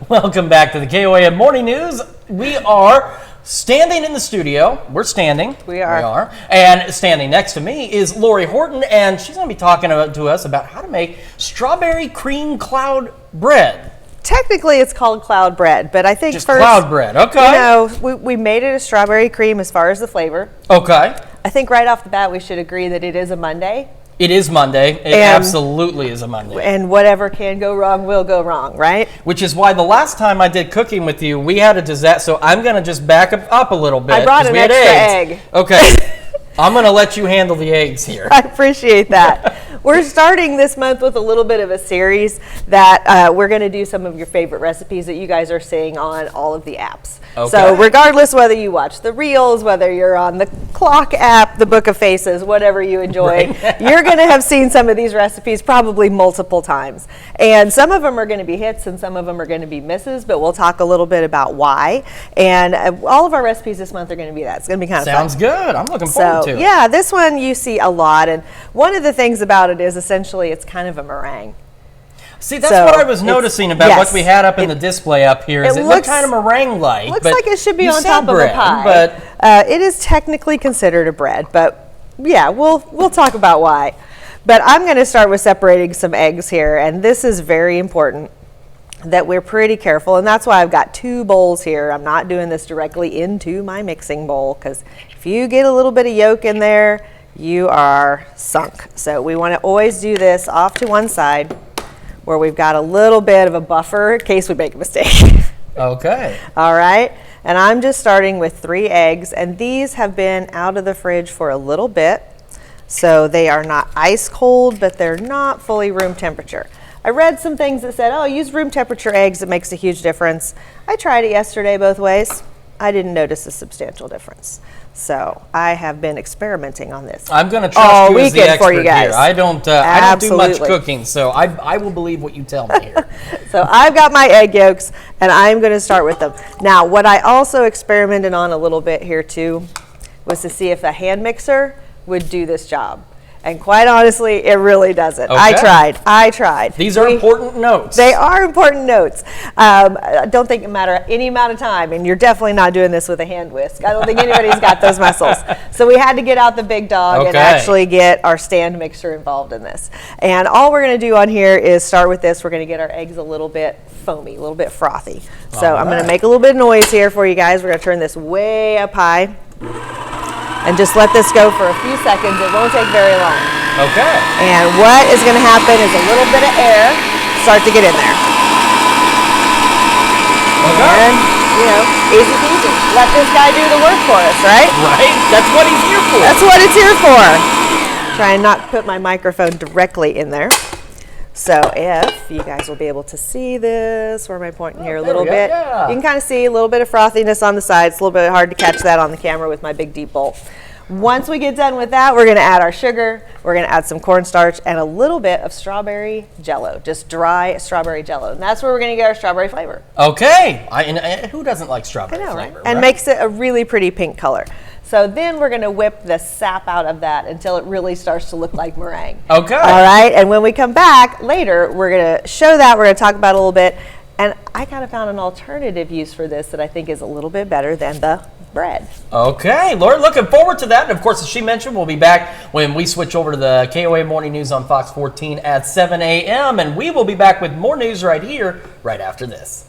Welcome back to the KOA Morning News. We are standing in the studio. We're standing. We are. And standing next to me is Lori Horton, and she's going to be talking to us about how to make strawberry cream cloud bread. Technically, it's called cloud bread, but I think Just first, cloud bread, okay. You know, we made it a strawberry cream as far as the flavor. Okay. I think right off the bat, we should agree that it is a Monday. It is Monday. It absolutely is a Monday. And whatever can go wrong will go wrong, right? Which is why the last time I did cooking with you, we had a disaster. So I'm going to just back up a little bit. I brought an extra egg. Okay. I'm going to let you handle the eggs here. I appreciate that. We're starting this month with a little bit of a series that we're going to do some of your favorite recipes that you guys are seeing on all of the apps. Okay. So regardless whether you watch the Reels, whether you're on the Clock app, the Book of Faces, whatever you enjoy, right. You're going to have seen some of these recipes probably multiple times. And some of them are going to be hits and some of them are going to be misses, but we'll talk a little bit about why. And all of our recipes this month are going to be that. It's going to be kind of Sounds fun. good. I'm looking forward to it. Yeah, this one you see a lot. And one of the things about it is essentially it's kind of a meringue. See, that's what I was noticing about what we had up in the display up here. It looked kind of meringue-like. Looks like it should be on top of a pie. But it is technically considered a bread. But yeah, we'll talk about why. But I'm going to start with separating some eggs here. And this is very important that we're pretty careful. And that's why I've got two bowls here. I'm not doing this directly into my mixing bowl because if you get a little bit of yolk in there, you are sunk. So we want to always do this off to one side where we've got a little bit of a buffer in case we make a mistake. Okay. All right. And I'm just starting with 3 eggs. And these have been out of the fridge for a little bit. So they are not ice cold, but they're not fully room temperature. I read some things that said, oh, use room temperature eggs. It makes a huge difference. I tried it yesterday both ways. I didn't notice a substantial difference. So I have been experimenting on this. I'm going to trust you as the expert for you guys. here. I don't do much cooking, so I will believe what you tell me here. So I've got my egg yolks, and I'm going to start with them. Now, what I also experimented on a little bit here too was to see if a hand mixer would do this job. And quite honestly, it really doesn't. Okay. I tried. These are important notes. They are important notes. I don't think it matter any amount of time, and you're definitely not doing this with a hand whisk. I don't think anybody's got those muscles. So we had to get out the big dog and actually get our stand mixer involved in this. And all we're going to do on here is start with this. We're going to get our eggs a little bit foamy, a little bit frothy. So I'm going to make a little bit of noise here for you guys. We're going to turn this way up high. And just let this go for a few seconds. It won't take very long. Okay. And what is going to happen is a little bit of air start to get in there. Okay. And, easy peasy. Let this guy do the work for us, right? Right. That's what he's here for. That's what it's here for. Try and not put my microphone directly in there. So if you guys will be able to see this, where am I pointing here a little bit? Yeah. You can kind of see a little bit of frothiness on the sides. It's a little bit hard to catch that on the camera with my big deep bowl. Once we get done with that, we're going to add our sugar. We're going to add some cornstarch and a little bit of strawberry jello, just dry strawberry jello. And that's where we're going to get our strawberry flavor. Okay. Who doesn't like strawberry flavor? And makes it a really pretty pink color. So then we're going to whip the sap out of that until it really starts to look like meringue. Okay. All right. And when we come back later, we're going to show that. We're going to talk about it a little bit. And I kind of found an alternative use for this that I think is a little bit better than the bread. Okay. Lord, looking forward to that. And of course, as she mentioned, we'll be back when we switch over to the KOA Morning News on Fox 14 at 7 a.m. And we will be back with more news right here, right after this.